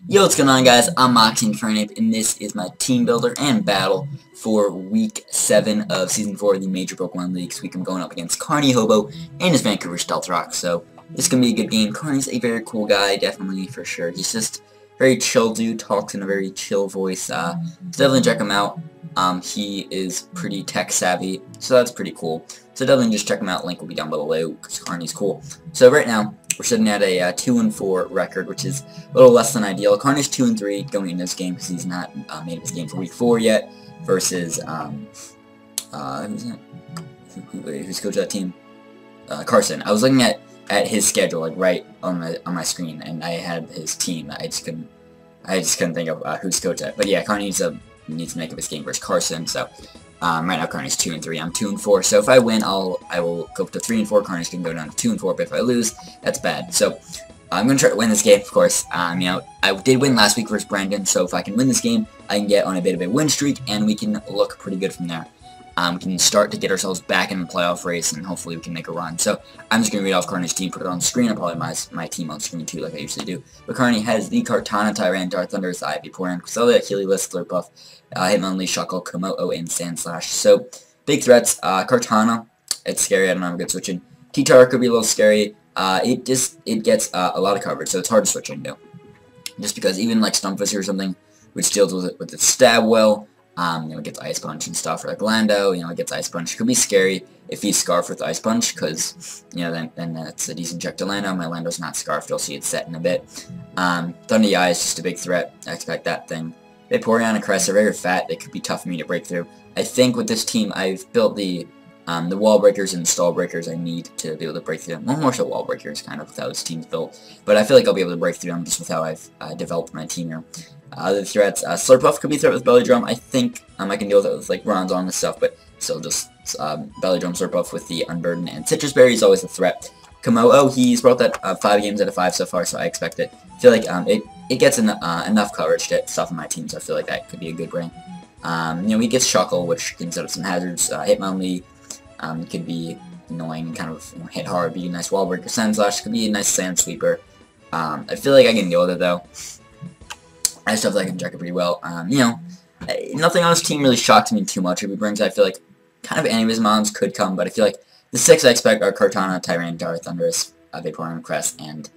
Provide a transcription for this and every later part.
Yo, what's going on, guys? I'm Moxie Infernape, and this is my team builder and battle for Week 7 of Season 4 of the Major Pokemon League. This week I'm going up against Carnie Hobo and his Vancouver Stealth Rock, so this is going to be a good game. Carnie's a very cool guy, definitely, for sure. He's just very chill dude, talks in a very chill voice, so definitely check him out. He is pretty tech-savvy, so that's pretty cool. So definitely just check him out, link will be down below, because Carnie's cool. So right now, we're sitting at a 2-4 record, which is a little less than ideal. Carnie's 2-3 going into this game because he's not made his game for Week 4 yet. Versus who's coach of that team? Carson. I was looking at his schedule like right on my screen, and I had his team. I just couldn't think of who's coach at. But yeah, Carnie needs to make up his game versus Carson. So right now Carnie's 2-3. I'm 2-4. So if I win, I will go up to 3-4. Carnie's can go down to 2-4. But if I lose, that's bad. So I'm gonna try to win this game, of course. You know, I did win last week versus Brandon. So if I can win this game, I can get on a bit of a win streak, and we can look pretty good from there. We can start to get ourselves back in the playoff race, and hopefully we can make a run. So I'm just going to read off Carnie's team, put it on screen. I'll probably my team on screen too, like I usually do. But Carnie has the Kartana, Tyrant, Thunders, Ivy, Porygon, Cresselia, Heliolisk, Slurpuff, Hitmonlee, Shuckle, Komodo, and Sandslash. So big threats. Kartana, it's scary. I don't know how good switching. T-Tar could be a little scary. It gets a lot of coverage, so it's hard to switch into. Just because even like Stunfisk or something, which deals with its stab well. You know, it gets Ice Punch and stuff, or like Lando, you know, it gets Ice Punch. It could be scary if he's Scarfed with Ice Punch, because, you know, then that's a decent check to Lando. My Lando's not Scarfed, you'll see it set in a bit. Thunder Eye is just a big threat. I expect that thing. Vaporeon and Crest are very fat. They could be tough for me to break through. I think with this team, I've built the wall breakers and stall breakers I need to be able to break through them. Well, more so wall breakers, kind of, with how this team's built. But I feel like I'll be able to break through them just with how I've developed my team here. Other threats, Slurpuff could be a threat with Belly Drum. I think I can deal with it with like Bronzong and stuff, but still just Belly Drum, Slurpuff with the Unburden, and Citrus Berry is always a threat. Komodo, he's brought that 5 games out of 5 so far, so I expect it. I feel like it gets enough coverage to stuff in my team, so I feel like that could be a good bring. You know, he gets Shuckle, which can set up some hazards. Hitmonlee could be annoying, kind of, you know, hit hard, be a nice wall breaker. Sandslash could be a nice sand sweeper. I feel like I can deal with it though. I have stuff that I can check it pretty well. You know, nothing on this team really shocks me too much. If he brings, I feel like kind of any of his mons could come, but I feel like the 6 I expect are Kartana, Tyranitar, Thundurus, Vaporeon, Crest, and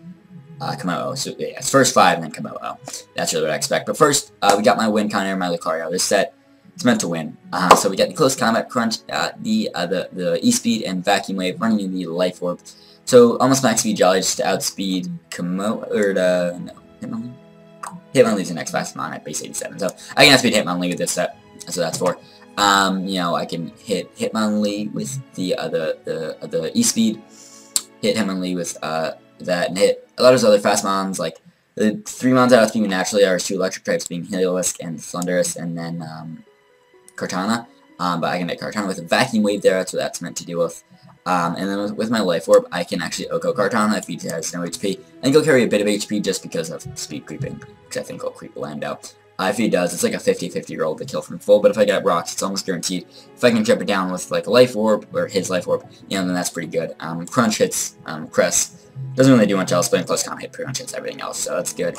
Komodo. So yeah, it's first 5 and then Komodo. That's really what I expect. But first, we got my Wind Conner, my Lucario. This set, it's meant to win. So we get the Close Combat, Crunch, the E-Speed, and Vacuum Wave, running in the Life Orb. So almost max speed Jolly just to outspeed Komodo, or no, Hitmonlee? Hitmonlee's the next fastest mon at base 87, so I can outspeed Hitmonlee with this set, so that's 4. You know, I can hit Hitmonlee with the E-Speed, hit Hitmonlee with that, and hit a lot of those other fast mons, like the 3 mons that outspeed me naturally are 2 electric types, being Heliolisk and Thundurus, and then Kartana. But I can hit Kartana with a Vacuum Wave there, that's what that's meant to deal with. And then with my Life Orb, I can actually Oko Kartana if he has no HP. I think he'll carry a bit of HP just because of speed creeping, because I think he'll creep Lando. If he does, it's like a 50-50 roll to kill from full, but if I get rocks, it's almost guaranteed. If I can trip it down with like a Life Orb, or his Life Orb, you know, then that's pretty good. Crunch hits Crest. Doesn't really do much else, but in Close Combat, pretty much hits everything else, so that's good.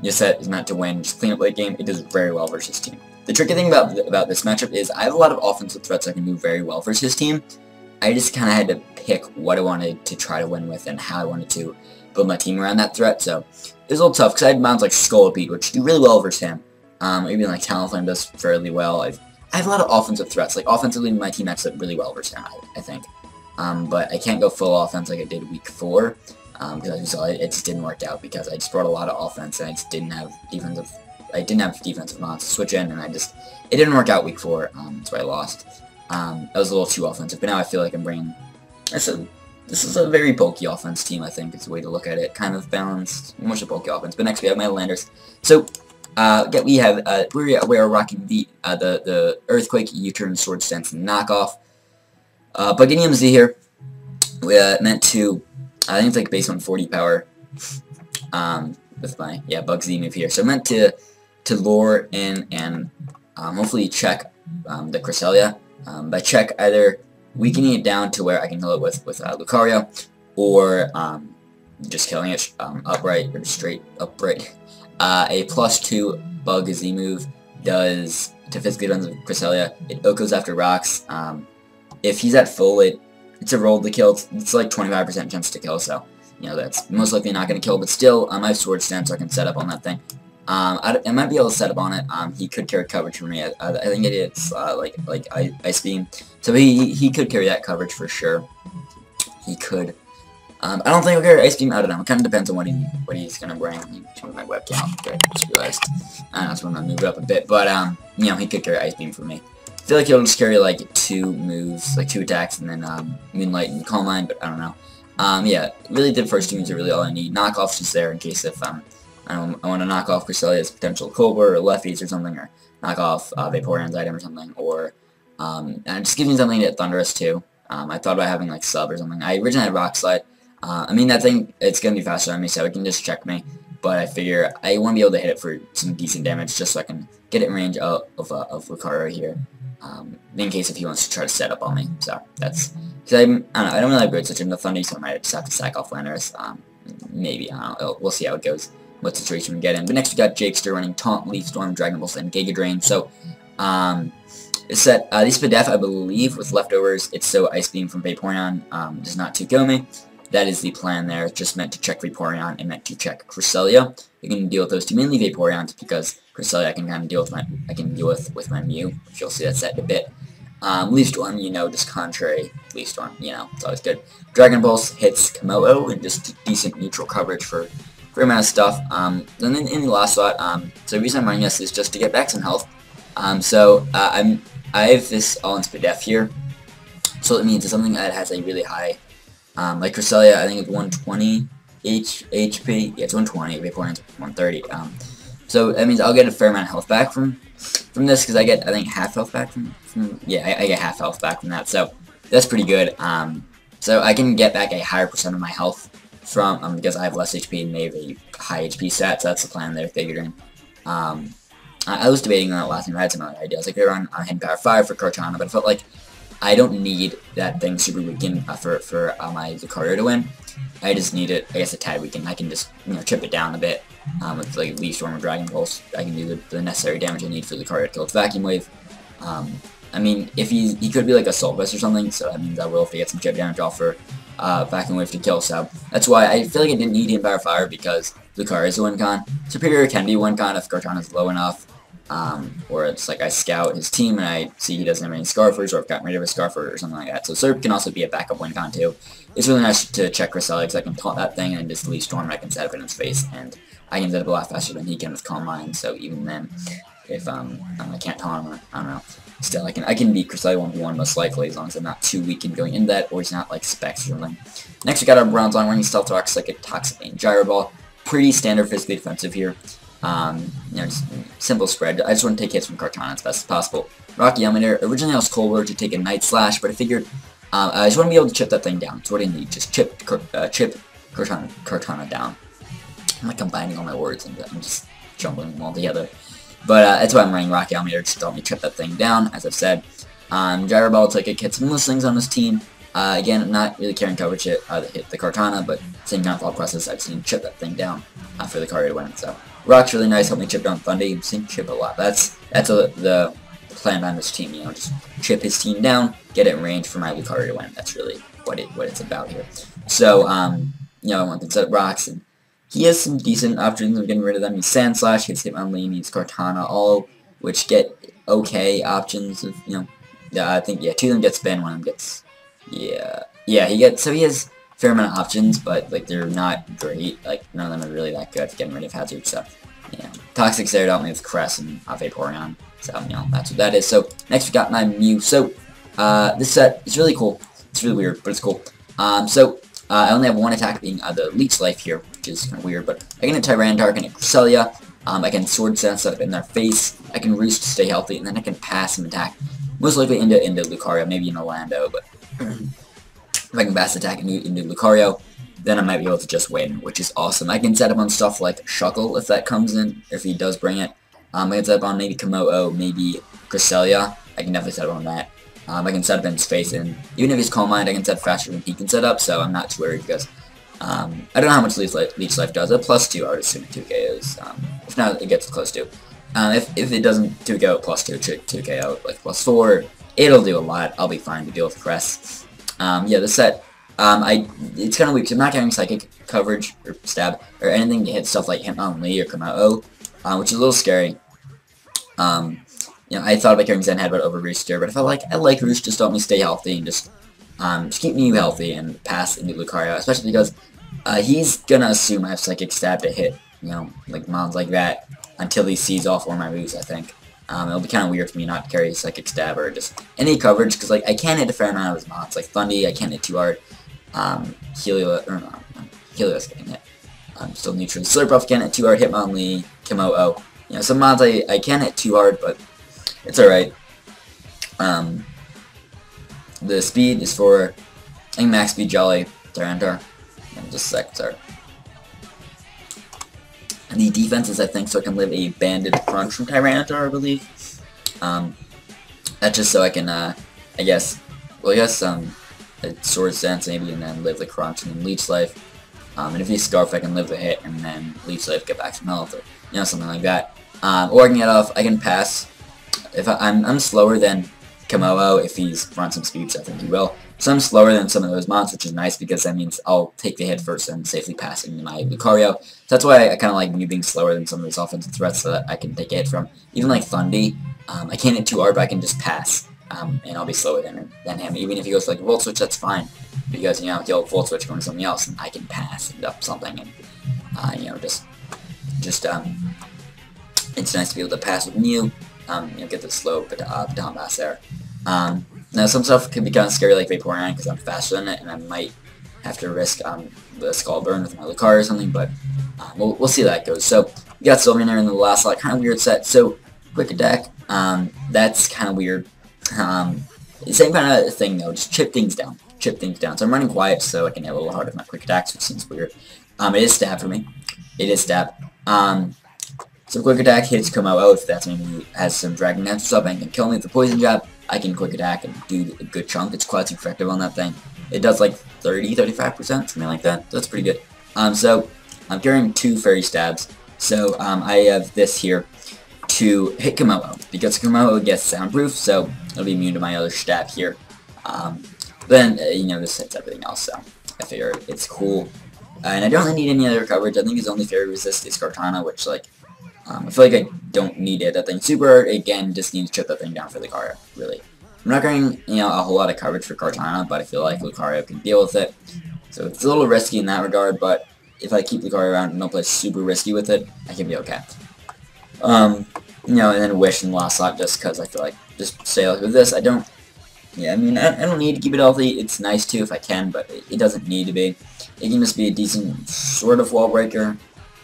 Your set is meant to win, just clean up late game. It does very well versus his team. The tricky thing about this matchup is I have a lot of offensive threats I can do very well versus his team. I just kind of had to pick what I wanted to try to win with and how I wanted to build my team around that threat, so it was a little tough because I had mounts like Scolipede, which do really well versus him. Even like Talonflame does fairly well. I have a lot of offensive threats. Like offensively, my team acts up really well versus him, I think. But I can't go full offense like I did week 4 because as you saw, it just didn't work out because I just brought a lot of offense and I just didn't have defensive. I didn't have defensive mods to switch in, and it didn't work out week 4. That's why I lost. That was a little too offensive, but now I feel like I'm bringing... This is a very bulky offense team, I think, is the way to look at it. Kind of balanced, more so bulky offense. But next we have my Landers. So, we have, we are rocking the Earthquake, U-Turn, Sword Stance, knockoff. Bugginium Z here. We meant to, I think it's like base 140 power. With my, yeah, Bug Z move here. So meant to lure in and hopefully check the Cresselia. By check, either weakening it down to where I can heal it with Lucario, or just killing it upright, or straight upright. A +2 bug Z move does to physically runs with Cresselia. It goes after rocks. If he's at full, it's a roll to kill. It's like 25% chance to kill, so you know that's most likely not going to kill. But still, I have Sword Stand, so I can set up on that thing. I might be able to set up on it. He could carry coverage for me. I think it's like Ice Beam, so he could carry that coverage for sure. He could. I don't think he'll carry Ice Beam. I don't know. It kind of depends on what he's gonna bring. Let me turn my webcam. Okay, just realized. I know, so I'm gonna move it up a bit, but you know, he could carry Ice Beam for me. I feel like he'll just carry like 2 moves, like 2 attacks, and then Moonlight and Calm Mind, but I don't know. Yeah, really the first 2 moves are really all I need. Knockoff's just there in case if I want to knock off Cresselia's potential Cobra or Lefties or something, or knock off Vaporeon's item or something, or and it just gives me something to hit Thunderous too. I thought about having like Sub or something. I originally had Rock Slide. I mean, that thing, it's going to be faster on me, so it can just check me. But I figure I want to be able to hit it for some decent damage, just so I can get it in range of Lucario here. In case if he wants to try to set up on me. So, that's... Because I don't know, I don't really have Grid Switch into Thunder, so I might just have to sack off Landorus. Maybe, I don't know, we'll see how it goes, what situation we get in. But next we got Jakester running Taunt, Leaf Storm, Dragon Pulse, and Giga Drain. So, it's set, these Spadef, I believe, with leftovers, it's so Ice Beam from Vaporeon does not 2-kill me. That is the plan there. It's just meant to check Vaporeon and meant to check Cresselia. You can deal with those 2, mainly Vaporeons, because Cresselia I can kind of deal with my my Mew, which you'll see that set in a bit. Leaf Storm, you know, just contrary Leaf Storm, you know, it's always good. Dragon Pulse hits Komodo and just decent neutral coverage for a amount of stuff. And then in the last slot, so the reason I'm running this is just to get back some health. I have this all in Spadef here, so it means it's something that has a really high. Like Cresselia, I think it's 120 HP. Yeah, it's 120. Vaporeon's 130. So that means I'll get a fair amount of health back from this, because I get, I think, half health back from yeah, I get half health back from that. So that's pretty good. So I can get back a higher percent of my health from because I have less HP and they have a high HP stat. So that's the plan they're figuring. I was debating on that last time. I had some other ideas. Like, they were on Hidden Power 5 for Cortana, but I felt like I don't need that thing super weakened for my Lucario to win. I just need it, I guess, a tad weakened. I can just, you know, chip it down a bit with like Leaf Storm or Dragon Pulse. I can do the necessary damage I need for Lucario to kill its Vacuum Wave. I mean, if he could be like a Assault Vest or something, so that means I will have to get some chip damage off for Vacuum Wave to kill. So that's why I feel like I didn't need Hidden Power Fire, because Lucario is a win con. Superior can be win con if Cortana is low enough. Or it's like I scout his team and I see he doesn't have any Scarfers, or I've gotten rid of a Scarfer or something like that. So Surf can also be a backup win con too. It's really nice to check Cresselia, because I can taunt that thing and just Leaf Storm and I can set up in his face, and I can set up a lot faster than he can with Calm Mind. So even then, if I can't taunt him, or I don't know, still I can beat Cresselia 1v1 most likely, as long as I'm not too weakened going into that, or he's not like Specs or something. Next we got our Bronzong running Stealth Rock, Psychic, Toxic, and Gyro Ball. Pretty standard physically defensive here. You know, just simple spread. I just want to take hits from Cortana as best as possible. Rocky Elminator. Originally I was Colbert to take a Night Slash, but I figured I just want to be able to chip that thing down. That's what I need. Just chip Cortana down. I'm like combining all my words and I'm just jumbling them all together. But that's why I'm running Rocky Elminator, just to help me chip that thing down, as I've said. Gyro Ball, Psychic hits most things on this team. Again, I'm not really carrying coverage hit the Cortana, but same kind of thought process. I just need to chip that thing down for the Lucario to win. So Rock's really nice, help me chip down Thunder. You can chip a lot. That's the plan on this team. You know, just chip his team down, get it in range for my Lucario to win. That's really what it's about here. So you know, I want to set up rocks, and he has some decent options of getting rid of them. He's Sand Slash, he has Hitmonlee, he needs Cortana, all which get okay options of, you know, I think, yeah, 2 of them get spin, 1 of them gets, yeah, he has a fair amount of options, but, like, they're not great, like, none of them are really that good for getting rid of Hazard, so, yeah. Toxic's there to help me with Cress and Vaporeon, so, you know, that's what that is. So, next we got my Mew. So, this set is really cool. It's really weird, but it's cool. I only have 1 attack, being the Leech Life here, which is kind of weird, but I can hit Tyranitar, I can hit Cresselia, I can Sword Dance up in their face, I can Roost to stay healthy, and then I can pass some attack, most likely into Lucario, maybe into Lando, but if I can pass attack into Lucario, then I might be able to just win, which is awesome. I can set up on stuff like Shuckle if that comes in, if he does bring it. I can set up on maybe Komodo, maybe Cresselia, I can definitely set up on that. I can set up in his face, and even if he's Calm Mind, I can set faster than he can set up, so I'm not too worried, because I don't know how much leech life does. A +2, I would assume 2 KOs. If not, it gets close to. If it doesn't 2 KO, +2 to 2 KO, like +4, it'll do a lot. I'll be fine to deal with Crest. Yeah, this set, it's kind of weak. So I'm not getting psychic coverage or stab or anything to hit stuff like MPL or Komodo, which is a little scary. You know, I thought about carrying Zen Headbutt over Rooster, but I felt like I like Rooster just to help me stay healthy and just keep me healthy and pass into Lucario, especially because he's gonna assume I have Psychic Stab to hit, you know, like mons like that until he sees all 4 of my moves, I think. It'll be kind of weird for me not to carry Psychic Stab or just any coverage, because like I can hit a fair amount of his mons, like Thundy, I can't hit too hard. Helios I can hit. Still neutral. Slurpuff can't hit too hard. Hitmonlee, Komodo. You know, some mons I can't hit too hard, but it's alright. The speed is for, I think, max speed Jolly, Tyranitar, and just a sec, sorry. And the defense is, I think, so I can live a Banded Crunch from Tyranitar, I believe. That's just so I can, I guess, a Sword Sense maybe, and then live the Crunch and then Leech Life. And if he's Scarf, I can live the hit and then Leech Life, get back some health, or, you know, something like that. Or I can get off, I can pass. If I'm slower than Komodo, if he's run some speed, so I think he will. So I'm slower than some of those mons, which is nice because that means I'll take the hit first and safely pass into my Lucario. So that's why I kind of like me being slower than some of those offensive threats so that I can take a hit from. Even like Thundy, I can't hit too hard, but I can just pass, and I'll be slower than him. Even if he goes for like a Volt Switch, that's fine, because, you know, he'll Volt Switch going to something else, and I can pass and up something, and, you know, just it's nice to be able to pass with Mew, you know, get the slow baton pass there. Now some stuff can be kind of scary like Vaporeon because I'm faster than it, and I might have to risk the Skull Burn with my Lucario or something, but we'll see how that goes. So we got Sylveon there in the last slot, kind of weird set. So Quick Attack, that's kind of weird. Same kind of thing though, just chip things down. So I'm running quiet so I can hit a little harder with my Quick Attacks, which seems weird. It is stab for me. It is stab. So Quick Attack hits Komodo if that's maybe has some Dragon Dance or something and can kill me with the Poison Jab. I can Quick Attack and do a good chunk. It's quite effective on that thing. It does like 30-35%, something like that. That's pretty good. So I'm carrying 2 Fairy Stabs. So I have this here to hit Komodo because Komodo gets soundproof, so it'll be immune to my other stab here. Then you know, this hits everything else, so I figure it's cool. And I don't really need any other coverage. I think his only Fairy Resist is Kartana, which like I feel like I don't need it. That thing super hard. Again, just need to chip that thing down for Lucario, really. I'm not getting, you know, a whole lot of coverage for Kartana, but I feel like Lucario can deal with it. So it's a little risky in that regard, but if I keep Lucario around and don't play super risky with it, I can be okay. You know, and then Wish in the last slot just because I feel like just stay like with this. I don't, yeah, I mean, I don't need to keep it healthy. It's nice to if I can, but it doesn't need to be. It can just be a decent sort of wall breaker.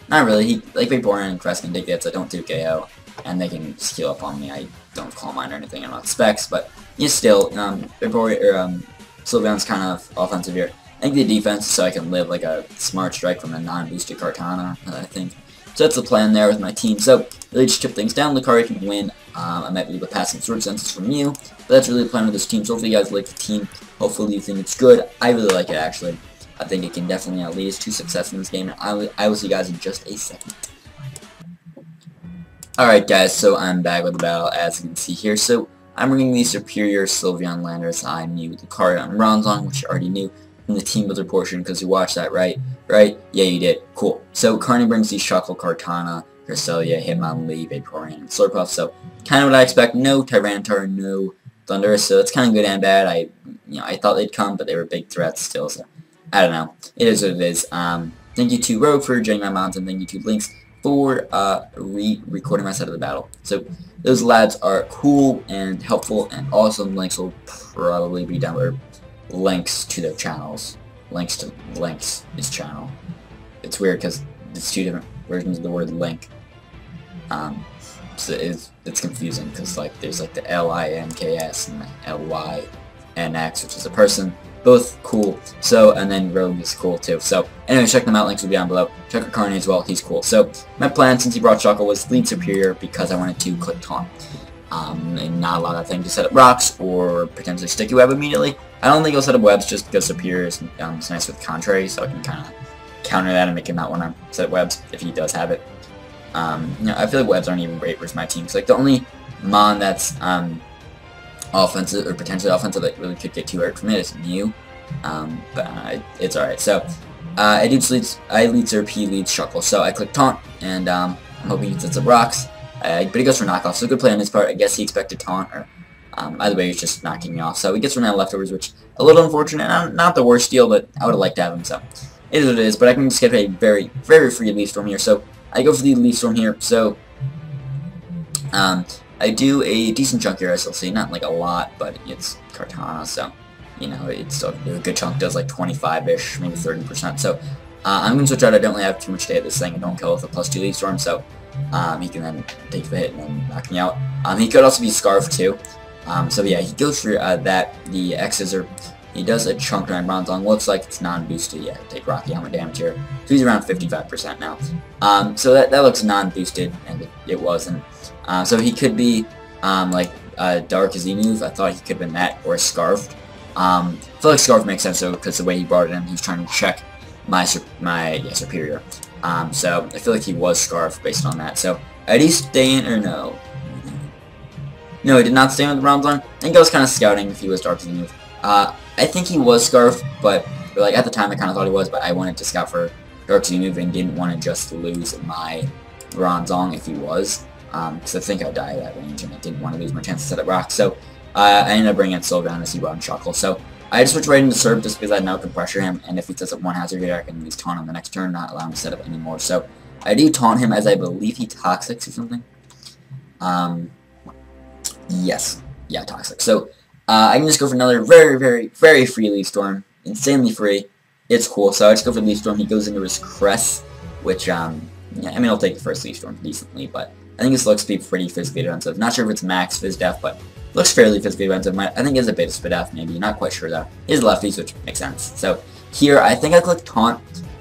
Not really. Like Vaporeon and Crest can take hits. I don't do KO, and they can just heal up on me. I don't Calm Mind or anything. I'm not specs, but you still, Vaporeon Sylveon's kind of offensive here. I think the defense, so I can live like a Smart Strike from a non-boosted Kartana. I think so. That's the plan there with my team. So really just chip things down. Lucario can win. I might be able to pass some Sword Senses from you, but that's really the plan with this team. So hopefully you guys like the team. Hopefully you think it's good. I really like it actually. I think it can definitely lead us to success in this game, and I will see you guys in just a second. Alright guys, so I'm back with the battle, as you can see here. So I'm bringing the superior Sylveon Landers. I knew Lucario and Bronzong, which you already knew from the team builder portion, because you watched that, right? Right? Yeah, you did. Cool. So Carnie brings the Shuckle, Kartana, Cresselia, Hitmonlee, Vaporeon, and Slurpuff. So kind of what I expect. No Tyranitar, no Thundurus, so it's kind of good and bad. I thought they'd come, but they were big threats still, so I don't know. It is what it is. Thank you to Rogue for joining my mountain. Thank you to Lynx for recording my side of the battle. So those lads are cool and helpful and awesome. Links will probably be down there. Links to their channels. Links to Lynx, his channel. It's weird because it's 2 different versions of the word link. So it's confusing because like there's like the LINKS and the LYNX, which is a person. Both cool. So, and then Rogue is cool too. So, anyway, check them out. Links will be down below. Check out Carnie as well. He's cool. So, my plan since he brought Shuckle was lead superior because I wanted to click taunt. And not allow that thing to set up rocks or potentially sticky web immediately. I don't think he'll set up webs just because superior is nice with contrary, so I can kind of counter that and make him not want to set webs if he does have it. You know, I feel like webs aren't even great versus my team. So like the only mon that's offensive or potentially offensive that really could get too hurt from it is MPL. But it's alright. So I lead Zerp, he leads Shuckle. So I click taunt, and I'm hoping he sets up rocks. But he goes for knockoff, so good play on his part. I guess he expected taunt, or either way, he's just knocking me off. So he gets from that leftovers, which a little unfortunate. Not the worst deal, but I would have liked to have him. So it is what it is. But I can just get a very, very free Leaf Storm here. So I go for the Leaf Storm here. So I do a decent chunk here, as you'll see. Not like a lot, but it's Kartana, so you know it's still a good chunk. Does like 25-ish, maybe 30%. So I'm gonna switch out. I don't really have too much to hit this thing. I don't kill with a +2 Leaf Storm, so he can then take the hit and then knock me out. He could also be Scarf too. So yeah, he goes for that. The X's are, he does a chunk to my Bronzong. Looks like it's non-boosted. Yeah, take Rocky Helmet damage here. So he's around 55% now. So that looks non-boosted, and it wasn't. So he could be like Dark as he move. I thought he could have been that or Scarfed. I feel like Scarf makes sense though, because the way he brought it in, he's trying to check my superior. So I feel like he was Scarf based on that. So did he stay in or no? No, he did not stay in with the Bronzong. I think I was kind of scouting if he was Dark as he move. I think he was Scarf, but like at the time I kind of thought he was, but I wanted to scout for Dark as he move and didn't want to just lose my Bronzong if he was. Because I think I'd die at that range, and I didn't want to lose my chance to set up rocks. So I ended up bringing in Sylveon as he brought in Shuckle. So I just switched right into Serb just because I now can pressure him, and if he sets up one hazard here, I can at least taunt him the next turn, not allow him to set up anymore. So I do taunt him as I believe he Toxics or something. Yes. Yeah, Toxic. So I can just go for another very, very, very free Leaf Storm. Insanely free. It's cool. So I just go for Leaf Storm. He goes into his Crest, which, yeah, I mean, I'll take the first Leaf Storm decently, but I think this looks to be pretty physically defensive. Not sure if it's max Phys Def, but looks fairly physically defensive. I think it's a bit of Spit Def, maybe. Not quite sure, though. His lefties, which makes sense. So here, I think I click Taunt.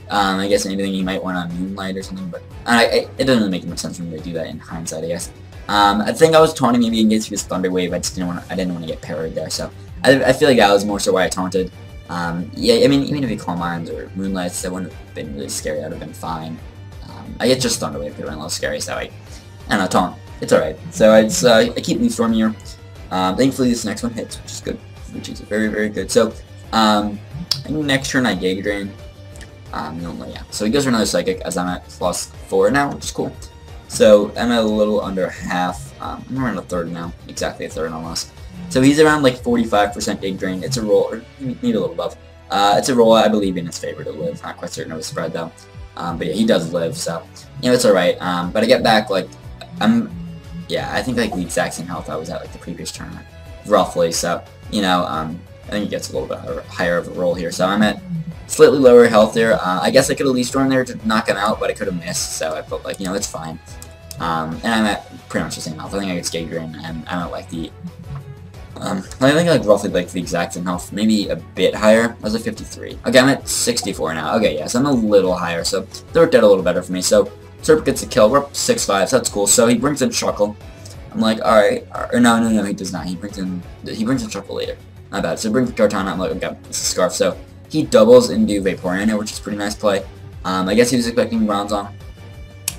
I guess anything he might want on Moonlight or something, but it doesn't really make much sense for me to do that in hindsight, I guess. I think I was taunting maybe in case he was Thunder Wave. I just didn't want to get parried there, so I feel like that was more so why I taunted. Yeah, I mean, even if he Calm Minds or Moonlights, that wouldn't have been really scary. That would have been fine. I guess just Thunder Wave could have been a little scary, so I don't know, taunt. It's alright. So I keep Leaf Storm here. Thankfully this next one hits, which is good, which is very, very good. So I think next turn I Giga Drain. Yeah. So he goes for another Psychic as I'm at +4 now, which is cool. So I'm at a little under half. I'm around a third now, exactly a third almost. So he's around like 45% Giga Drain. It's a roll, or maybe a little above. It's a roll I believe in his favor to live. Not quite certain of his spread though. But yeah, he does live, so you know it's alright. But I get back like I think like the exact same health I was at like the previous tournament, roughly. So you know, I think he gets a little bit higher of a roll here. So I'm at slightly lower health there. I guess I could have Leaf Storm there to knock him out, but I could have missed. So I felt like you know it's fine. And I'm at pretty much the same health. I think I get Giga Drain, and I'm at like the I think like roughly like the exact same health, maybe a bit higher. I was at 53. Okay, I'm at 64 now. Okay, yeah, so I'm a little higher, so that worked out a little better for me. So Serp gets a kill. We're up 6-5, so that's cool. So he brings in Shuckle. I'm like, alright, or no, he does not. He brings in Shuckle later. Not bad. So he brings Kartana. I'm like, okay, it's a Scarf. So he doubles into Vaporeon, which is a pretty nice play. I guess he was expecting Bronzong,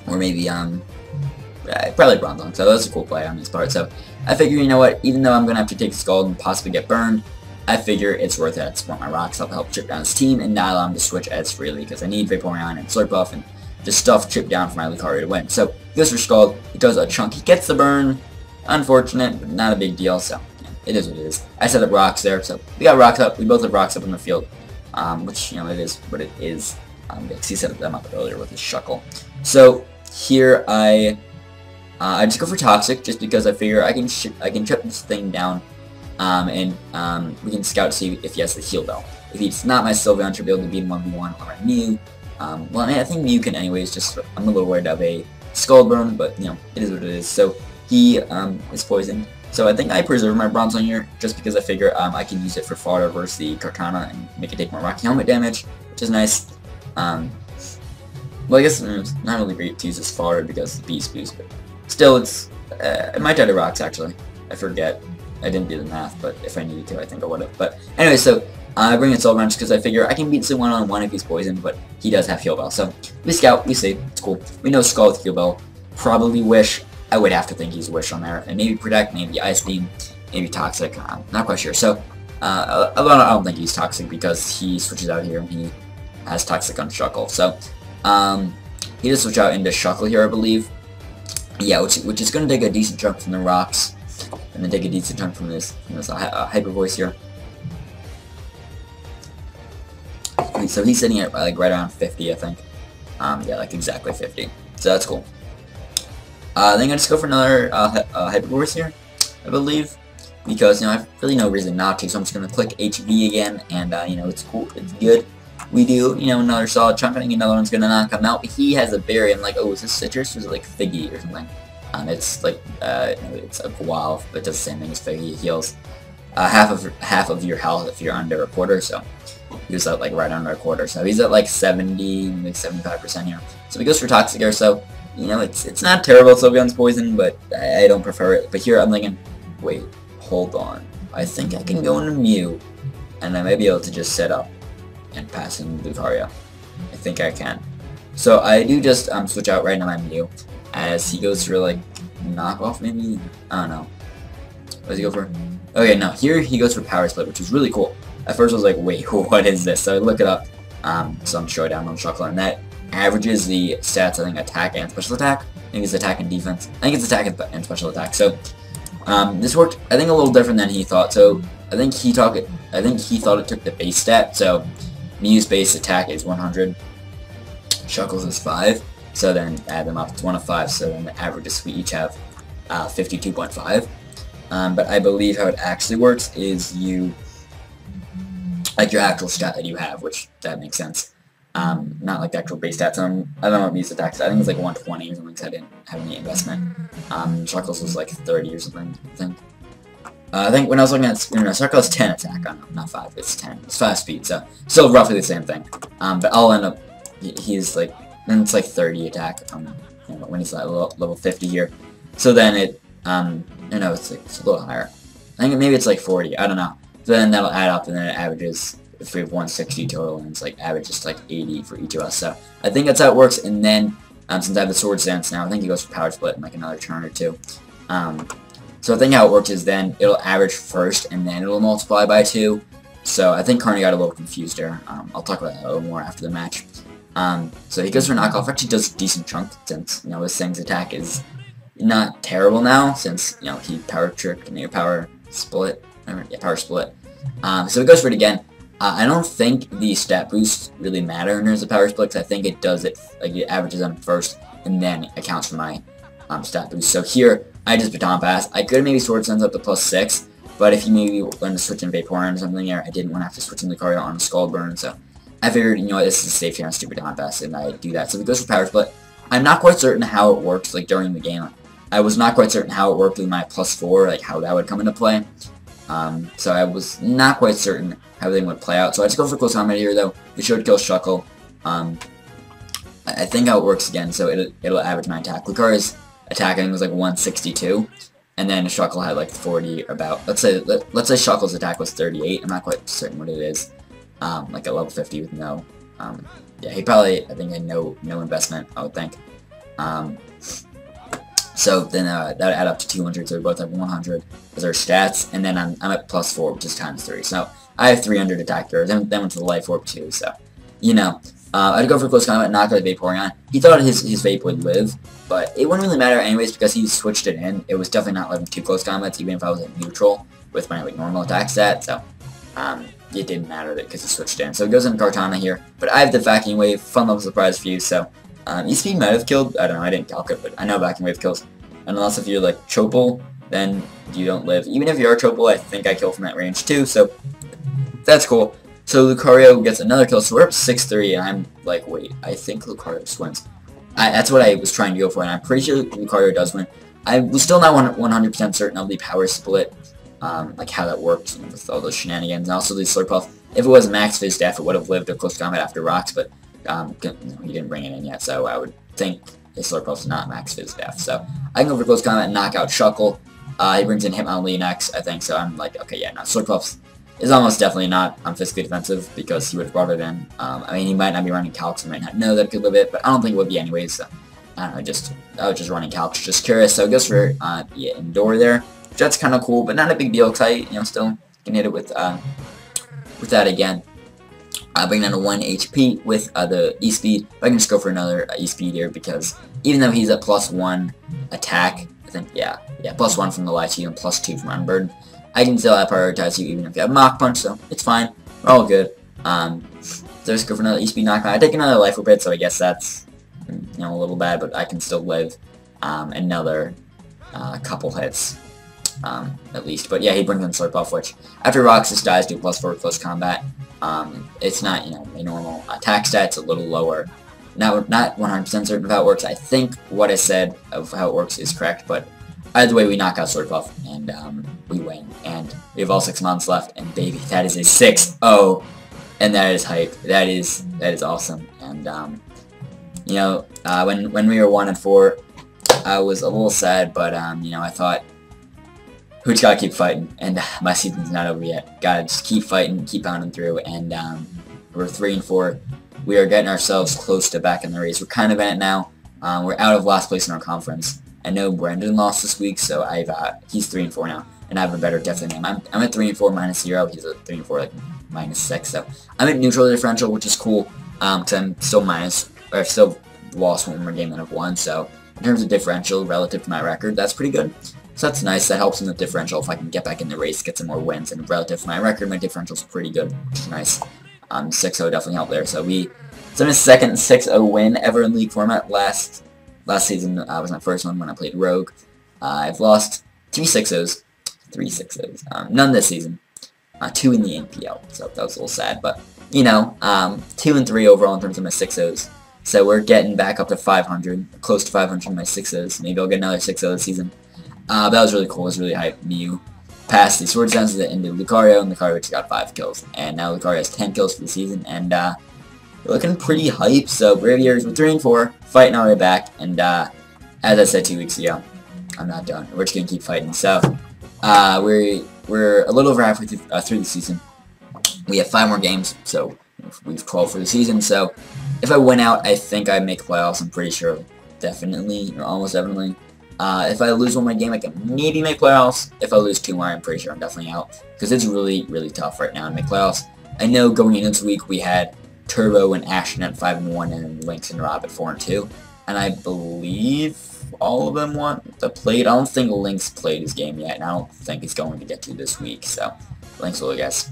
or maybe probably Bronzong. So that's a cool play on his part. So I figure, you know what, even though I'm going to have to take Scald and possibly get burned, I figure it's worth it to support my rocks. I'll help chip down his team and not allow him to switch as freely because I need Vaporeon and Slurp Buff and just stuff chip down for my Lucario to win. So he goes for Scald, he does a chunk, he gets the burn, unfortunate, but not a big deal, so yeah, it is what it is. I set up rocks there, so we got rocks up, we both have rocks up in the field, which, you know, it is what it is, because he set them up earlier with his Shuckle. So here I just go for Toxic, just because I figure I can chip this thing down, and we can scout to see if he has the Heal Bell. If he's not my Sylveon, should be able to beat him 1v1 or my Mew. Well, I mean, I think Mew can anyways, just I'm a little worried of a Scald Burn, but, you know, it is what it is. So he is poisoned. So I think I preserve my Bronzong here, just because I figure I can use it for fodder versus the Kartana and make it take more Rocky Helmet damage, which is nice. Well, I guess it's not really great to use this fodder because it's Beast Boost, but still, it might die to rocks, actually. I forget. I didn't do the math, but if I needed to, I think I would have. But anyway, so I bring in Soul Wrench because I figure I can beat someone one-on-one if he's poisoned, but he does have Heal Bell. So we scout, we see, it's cool. We know Skull with Heal Bell. Probably Wish. I would have to think he's Wish on there. And maybe Protect, maybe Ice Beam, maybe Toxic. Not quite sure. So I don't think he's Toxic because he switches out here and he has Toxic on Shuckle. So he does switch out into Shuckle here, I believe. Yeah, which is going to take a decent chunk from the rocks. And then take a decent chunk from this Hyper Voice here. So he's sitting at like right around 50, I think. Yeah, like exactly 50. So that's cool. Then I'm just go for another Hyper Voice here, I believe, because I have really no reason not to. So I'm just gonna click HV again, and it's cool, it's good. We do another solid chunk. I think another one's gonna knock him out. But he has a berry. I'm like, oh, is this citrus or is it like Figgy or something? It's like it's a guava, but it does the same thing as Figgy. It heals half of your health if you're under a quarter. So he was at like right under a quarter, so he's at like 70, maybe 75% here. So he goes for Toxic Air, so it's not terrible. Sylveon's poison, but I don't prefer it. But here I'm thinking, wait, hold on. I think I can go into Mew, and I may be able to just set up and pass in Lucario. I think I can. So I do just switch out right now my Mew, as he goes for like knockoff maybe? I don't know. What does he go for? Okay, no, here he goes for Power Split, which is really cool. At first I was like, wait, what is this? So I look it up, some showdown on Shuckle, and that averages the stats, I think, attack and special attack. I think it's attack and defense. I think it's attack and special attack. So this worked, I think, a little different than he thought. So I think he thought it took the base stat. So Mew's base attack is 100, Shuckle's is 5. So then add them up, it's 1 of 5. So then the averages we each have 52.5. But I believe how it actually works is you, like your actual stat that you have, which that makes sense. Not like the actual base stats. I don't know what Mew's attacks. I think it was like 120 or something, because I didn't have any investment. Shuckle's was like 30 or something, I think. I think when I was looking at Shuckle's 10 attack, not 5, it's 10. It's 5 speed, so still roughly the same thing. But I'll end up, he's like, then it's like 30 attack, when he's at level 50 here. So then it, it's a little higher. I think maybe it's like 40, I don't know. So then that'll add up, and then it averages, if we have 160 total, and it's like averages like 80 for each of us. So I think that's how it works. And then since I have the Sword Stance now, I think he goes for Power Split in like another turn or two. So I think how it works is then it'll average first, and then it'll multiply by 2. So I think Carnie got a little confused there. I'll talk about that a little more after the match. So he goes for Knockoff. Actually does a decent chunk, since his thing's attack is not terrible now, since he Power Tricked and Power Split. Yeah, Power Split. So he goes for it again. I don't think the stat boosts really matter in terms of Power Split, because I think it does it, like it averages them first, and then accounts for my stat boost. So here, I just Baton Pass. I could maybe Sword Sense up to +6, but if you maybe want to switch in Vaporeon or something there, I didn't want to have to switch in Lucario on a Skull Burn, so I figured, this is a safe chance to Baton Pass, and I do that. So he goes for Power Split. I'm not quite certain how it works, like during the game. I was not quite certain how it worked with my +4, like how that would come into play. So I was not quite certain how everything would play out. So I just go for Close Combat here, though. It should kill Shuckle. I think how it works again, so it'll average my attack. Lucario's attacking was like 162, and then Shuckle had like 40 about. Let's say Shuckle's attack was 38. I'm not quite certain what it is. Like at level 50 with no. Yeah, he probably, I think, had no investment, I would think. So then that would add up to 200, so we both have 100 as our stats, and then I'm at +4, which is times 3. So I have 300 attack there, then went to the Life Orb too, so, I'd go for Close Combat, knock out Vaporeon. He thought his Vape would live, but it wouldn't really matter anyways, because he switched it in. It was definitely not letting 2 Close Combats, even if I was at neutral with my normal attack stat, so, it didn't matter because he switched in. So it goes into Kartana here, but I have the Vacuum Wave, fun level surprise for you, so, E-Speed might have killed, I don't know, I didn't calculate, but I know Vacuum Wave kills. And unless if you're like Chopal, then you don't live. Even if you are Chopal, I think I kill from that range too, so that's cool. So Lucario gets another kill, so we're up 6-3, and I'm like, wait, I think Lucario just wins. That's what I was trying to go for, and I'm pretty sure Lucario does win. I was still not 100% certain of the Power Split, like how that worked with all those shenanigans, and also the Slurpuff. If it was Max Fizz Def, it would have lived a Close Combat after Rocks, but he didn't bring it in yet, so I would think his Slurpuff's not Max Fizz Def. So I can go for Close Combat and knock out Shuckle. He brings in Hitmonlee next, I think, so I'm like, okay, yeah, no, Slurpuff's is almost definitely not physically defensive because he would have brought it in. I mean, he might not be running calcs, he might not know that it could live it, but I don't think it would be anyways. So I don't know, I was just running calcs, just curious. So it goes for yeah, indoor there. That's kind of cool, but not a big deal because I still can hit it with that again. Bring down to 1 HP with the E-Speed. But I can just go for another E-Speed here because even though he's at +1 attack, I think, yeah, +1 from the Lychee and +2 from Unburden, I can still prioritize you even if you have Mach Punch, so it's fine. We're all good. So just go for another E-Speed knockdown. I take another life bit, so I guess that's a little bad, but I can still live another couple hits. At least, but yeah, he brings in Slurp Off, which after Roxas dies, do +4 close combat. It's not, a normal attack stat, it's a little lower. Not 100% certain of how it works. I think what I said of how it works is correct, but either way, we knock out Slurp Off, and we win. And we have all 6 months left, and baby, that is a 6-0, and that is hype. That is awesome. And when we were 1-4, I was a little sad, but I thought, we just gotta keep fighting, and my season's not over yet. Gotta just keep fighting, keep pounding through, and we're 3-4. We are getting ourselves close to back in the race. We're kind of in it now. We're out of last place in our conference. I know Brendan lost this week, so he's 3-4 now, and I have a better depth than him. I'm at 3-4 -0. He's at 3-4 like -6. So I'm at neutral differential, which is cool. Because I'm still I've still lost one more game than I've won. So in terms of differential relative to my record, that's pretty good. So that's nice. That helps in the differential if I can get back in the race, get some more wins. And relative to my record, my differential's pretty good, which is nice. 6-0 definitely helped there. So it's my second 6-0 win ever in League format. Last season was my first one when I played Rogue. I've lost 3 6-0s, none this season. 2 in the MPL, so that was a little sad. But 2 and 3 overall in terms of my 6-0s. So we're getting back up to 500, close to 500 in my 6-0s. Maybe I'll get another 6-0 this season. That was really cool. It was really hype. MPL passed the Sword Sounds into Lucario, and Lucario just got 5 kills. And now Lucario has 10 kills for the season, and we're looking pretty hype. So Braviaries, we're 3-4, fighting our way back. And as I said 2 weeks ago, I'm not done. We're just gonna keep fighting. So we're a little over halfway through the season. We have 5 more games, so we've 12 for the season. So if I win out, I think I make playoffs. I'm pretty sure, definitely, or almost definitely. If I lose one more game, I can maybe make playoffs. If I lose 2 more, I'm pretty sure I'm definitely out. Because it's really, really tough right now to make playoffs. I know going into this week, we had Turbo and Ashton at 5-1, and Lynx and Rob at 4-2. And I believe all of them played. I don't think Lynx played his game yet, and I don't think he's going to get to this week. So Lynx will, I guess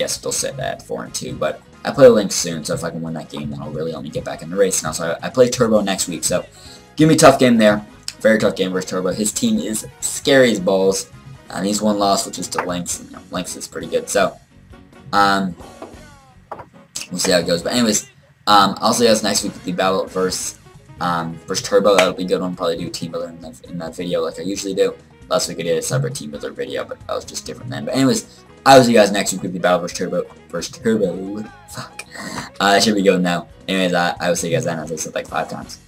still sit at 4-2. But I play Lynx soon, so if I can win that game, then I'll really help me get back in the race. And also, I play Turbo next week, so give me a tough game there. Very tough game versus Turbo. His team is scary as balls. And he's 1 loss, which is to Lynx. And, Lynx is pretty good. So, we'll see how it goes. But anyways, I'll see you guys next week with the battle versus Turbo. That'll be a good one. Probably do team builder in that video like I usually do. Last week I did a separate team builder video, but that was just different then. But anyways, I will see you guys next week with the battle versus Turbo. Fuck. That should be good now. Anyways, I will see you guys then, as I said like 5 times.